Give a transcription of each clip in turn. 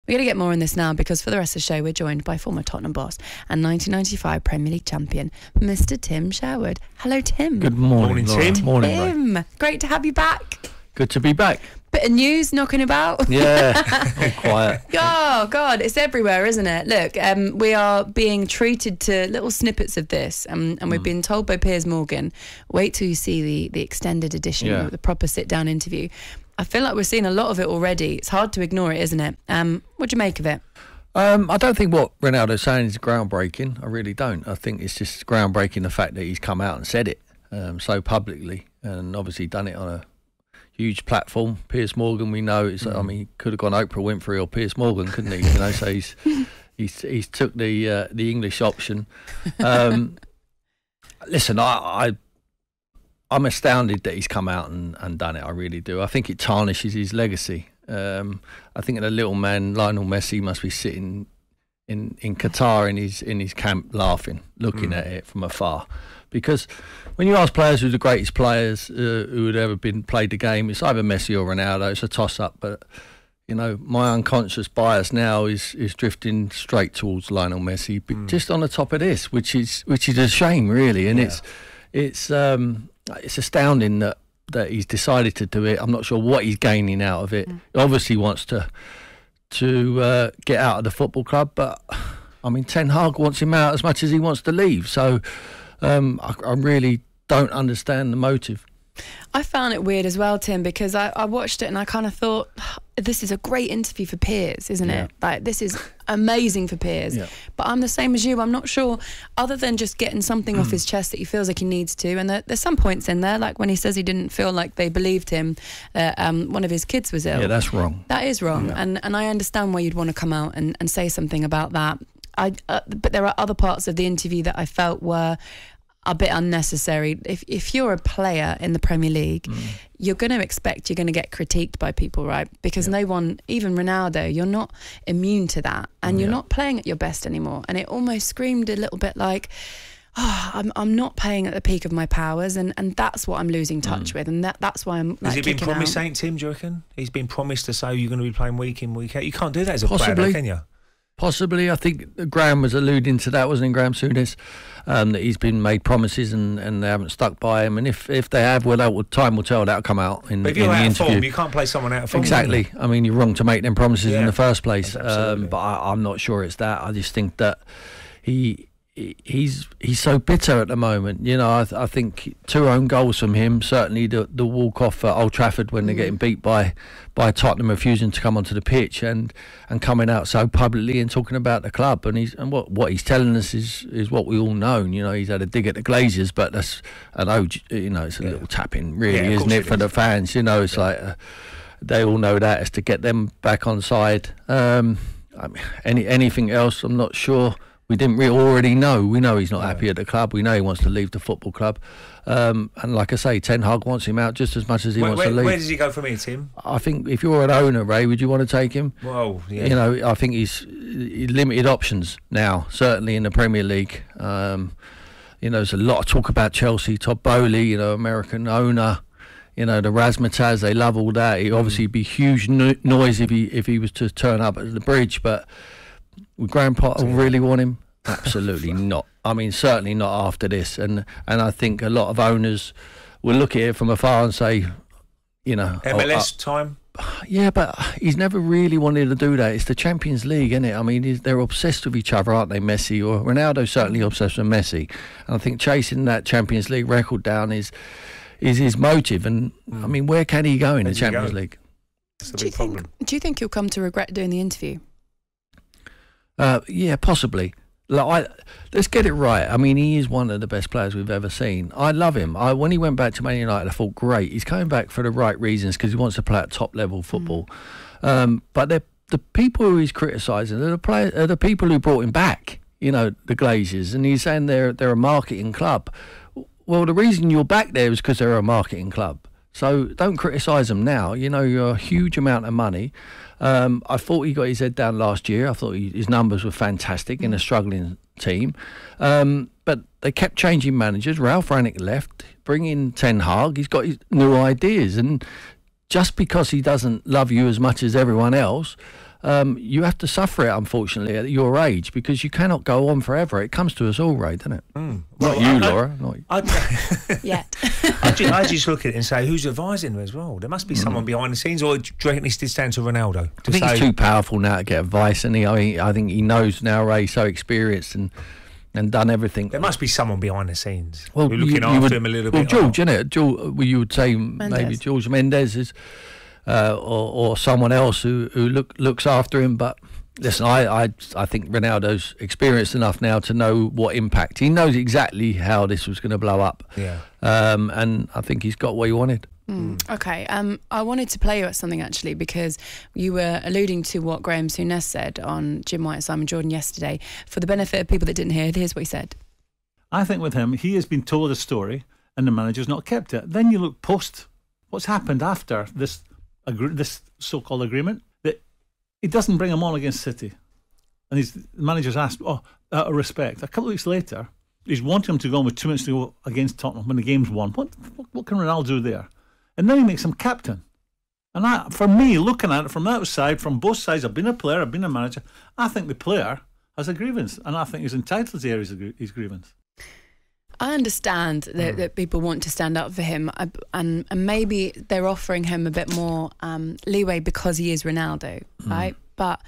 We're going to get more on this now because for the rest of the show, we're joined by former Tottenham boss and 1995 Premier League champion, Mr. Tim Sherwood. Hello, Tim. Good morning, Tim. Morning, Tim. Great to have you back. Good to be back. Bit of news knocking about. Yeah, all quiet. Oh, God, it's everywhere, isn't it? Look, we are being treated to little snippets of this, and we've been told by Piers Morgan, wait till you see the extended edition, the proper sit-down interview. I feel like we're seeing a lot of it already. It's hard to ignore it, isn't it? What do you make of it? I don't think what Ronaldo's saying is groundbreaking. I really don't. I think it's just groundbreaking the fact that he's come out and said it so publicly, and obviously done it on a huge platform. Piers Morgan, we know, it's. I mean, he could have gone Oprah Winfrey or Piers Morgan, couldn't he? You know, so he's took the English option. Listen, I'm astounded that he's come out and done it. I really do. I think it tarnishes his legacy. I think the little man Lionel Messi must be sitting in Qatar in his camp laughing, looking at it from afar. Because when you ask players who the greatest players who had ever played the game, it's either Messi or Ronaldo. It's a toss-up. But, you know, my unconscious bias now is drifting straight towards Lionel Messi, but just on the top of this, which is a shame, really. And it's astounding that he's decided to do it. I'm not sure what he's gaining out of it. He obviously wants to get out of the football club, but, I mean, Ten Hag wants him out as much as he wants to leave. So I really don't understand the motive. I found it weird as well, Tim, because I watched it and I kind of thought, this is a great interview for Piers, isn't it? Like, this is amazing for Piers. Yeah. But I'm the same as you. I'm not sure, other than just getting something off his chest that he feels like he needs to. And there's some points in there, like when he says he didn't feel like they believed him, one of his kids was ill. Yeah, that's wrong. That is wrong. Yeah. And I understand why you'd want to come out and say something about that. But there are other parts of the interview that I felt were a bit unnecessary. If you're a player in the Premier League, you're going to expect you're going to get critiqued by people, right? Because no one, even Ronaldo, you're not immune to that, and you're not playing at your best anymore. And it almost screamed a little bit like, I'm not playing at the peak of my powers, and that's what I'm losing touch with, and that's why I'm. Has he been promised, Saint Tim? Do you reckon he's been promised to say you're going to be playing week in, week out? You can't do that as a player, can you? Possibly. I think Graeme was alluding to that, wasn't he, Graeme Souness? That he's been made promises and they haven't stuck by him. And if they have, well, time will tell. That'll come out in the interview. But if you're out of form, you can't play someone out of form. Exactly. I mean, you're wrong to make them promises in the first place. But I'm not sure it's that. I just think that he's so bitter at the moment. You know, I think 2 own goals from him. Certainly the walk off at Old Trafford when they're getting beat by Tottenham, refusing to come onto the pitch and coming out so publicly and talking about the club. And what he's telling us is what we all know. You know, he's had a dig at the Glazers, but that's it's a little tapping, really, isn't it, for the fans? You know, it's like they all know that is to get them back on side. I mean, anything else, I'm not sure. We didn't already know. We know he's not happy at the club. We know he wants to leave the football club. And like I say, Ten Hag wants him out just as much as he wants to leave. Where does he go from here, Tim? I think if you're an owner, Ray, would you want to take him? Well, yeah. You know, I think he's limited options now, certainly in the Premier League. You know, there's a lot of talk about Chelsea. Todd Bowley, you know, American owner. You know, the razzmatazz, they love all that. It'd obviously be huge noise if he was to turn up at the Bridge, but would Graham Potter really want him? Absolutely not. I mean, certainly not after this. And I think a lot of owners will look at it from afar and say, you know, MLS time. Yeah, but he's never really wanted to do that. It's the Champions League, isn't it? I mean, they're obsessed with each other, aren't they? Messi or Ronaldo's certainly obsessed with Messi. And I think chasing that Champions League record down is his motive. And I mean, where can he go in the Champions League? That's the big problem. Do you think he'll come to regret doing the interview? Yeah, possibly. Let's get it right. I mean, he is one of the best players we've ever seen. I love him. When he went back to Man United, I thought, great. He's coming back for the right reasons because he wants to play at top-level football. But the people who he's criticising are the people who brought him back, you know, the Glazers. And he's saying they're a marketing club. Well, the reason you're back there is because they're a marketing club. So don't criticise them now. You know, you're a huge amount of money. I thought he got his head down last year. I thought his numbers were fantastic in a struggling team. But they kept changing managers. Ralph Rangnick left, bring in Ten Hag. He's got his new ideas. And just because he doesn't love you as much as everyone else, you have to suffer it, unfortunately, at your age, because you cannot go on forever. It comes to us all, Ray, doesn't it? Not you, Laura. Not you. Yet. I just look at it and say, who's advising them as well? There must be someone behind the scenes, or do you reckon this did stand to Ronaldo? I think he's too powerful now to get advice, and I think he knows now, Ray, so experienced and done everything. There must be someone behind the scenes. Well, who's looking after him a little bit. Well, George, isn't it? George, you would say maybe George Mendes is, or someone else who looks after him. But listen, I think Ronaldo's experienced enough now to know what impact. He knows exactly how this was going to blow up. Yeah. And I think he's got what he wanted. Okay, I wanted to play you at something actually, because you were alluding to what Graeme Souness said on Jim White and Simon Jordan yesterday. For the benefit of people that didn't hear, here's what he said. I think with him, he has been told a story and the manager's not kept it. Then you look post, what's happened after this so-called agreement, that he doesn't bring him on against City. And the manager's asked, out of respect. A couple of weeks later, he's wanting him to go on with 2 minutes to go against Tottenham when the game's won. What can Ronaldo do there? And then he makes him captain. And for me, looking at it from the outside, from both sides, I've been a player, I've been a manager, I think the player has a grievance, and I think he's entitled to air his grievance. I understand that people want to stand up for him, and maybe they're offering him a bit more leeway because he is Ronaldo, right? But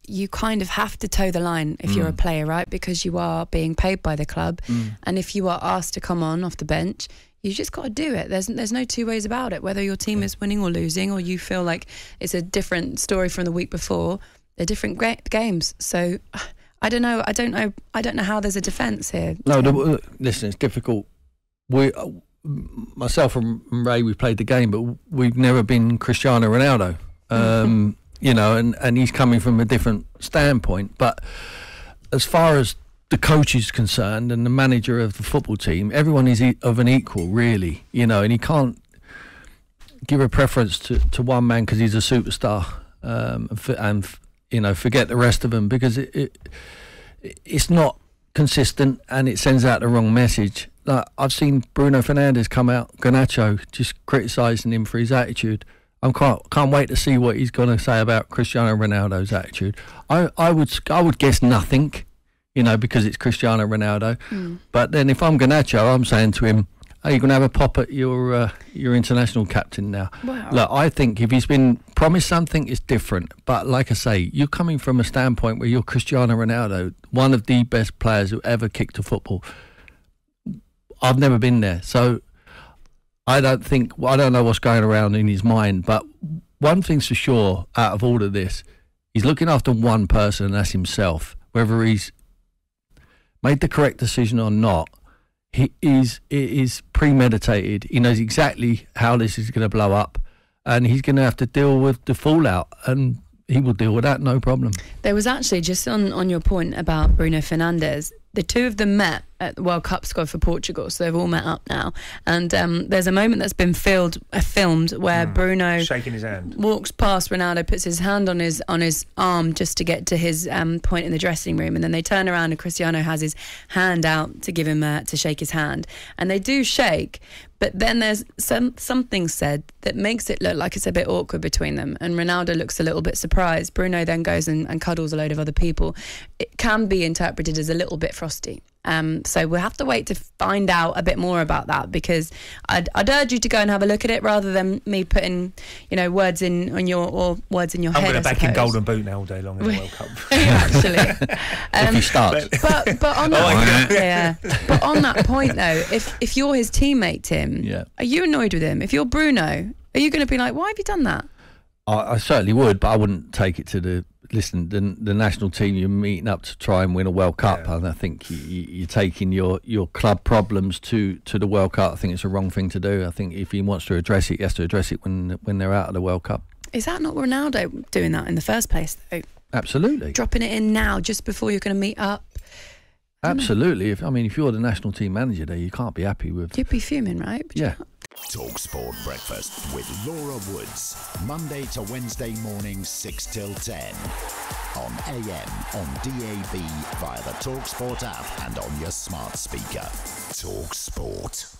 you kind of have to toe the line if you're a player, right? Because you are being paid by the club, and if you are asked to come on off the bench, you just got to do it. There's no two ways about it. Whether your team is winning or losing, or you feel like it's a different story from the week before, they're different games. So I don't know how there's a defence here. No, listen, it's difficult. Myself and Ray, we played the game, but we've never been Cristiano Ronaldo. You know, and he's coming from a different standpoint. But as far as the coach is concerned and the manager of the football team, everyone is of an equal, really. You know, and he can't give a preference to one man because he's a superstar, and you know, forget the rest of them, because it's not consistent and it sends out the wrong message. Like, I've seen Bruno Fernandes come out, Garnacho, just criticising him for his attitude. I can't wait to see what he's going to say about Cristiano Ronaldo's attitude. I would guess nothing, you know, because it's Cristiano Ronaldo. But then if I'm Garnacho, I'm saying to him, "Are you going to have a pop at your international captain now?" Wow. Look, I think if he's been promised something, it's different. But like I say, you're coming from a standpoint where you're Cristiano Ronaldo, one of the best players who ever kicked a football. I've never been there, so I don't know what's going around in his mind. But one thing's for sure, out of all of this, he's looking after one person, and that's himself. Whether he's made the correct decision or not, it is premeditated. He knows exactly how this is going to blow up, and he's going to have to deal with the fallout, and he will deal with that, no problem. There was actually, just on your point about Bruno Fernandes, the two of them met at the World Cup squad for Portugal, so they've all met up now. And there's a moment that's been filmed where Bruno shaking his hand, walks past Ronaldo, puts his hand on his arm just to get to his point in the dressing room, and then they turn around and Cristiano has his hand out to give him to shake his hand, and they do shake. But then there's something said that makes it look like it's a bit awkward between them, and Ronaldo looks a little bit surprised. Bruno then goes and cuddles a load of other people. It can be interpreted as a little bit frosty. So we'll have to wait to find out a bit more about that, because I'd urge you to go and have a look at it rather than me putting, you know, words in your head. I'm going to back in Golden Boot now all day long in the World Cup. Actually, if he starts. But on that, But on that point though, if you're his teammate, Tim, are you annoyed with him? If you're Bruno, are you going to be like, why have you done that? I certainly would, but I wouldn't take it to the national team. You're meeting up to try and win a World Cup, and I think you're taking your club problems to the World Cup. I think it's a wrong thing to do. I think if he wants to address it, he has to address it when they're out of the World Cup. Is that not Ronaldo doing that in the first place, though? Absolutely. Dropping it in now, just before you're going to meet up. Absolutely. If you're the national team manager there, you can't be happy with. You'd be fuming, right? Yeah. talkSPORT Breakfast with Laura Woods, Monday to Wednesday mornings 6 till 10 on AM, on DAB, via the talkSPORT app and on your smart speaker. talkSPORT.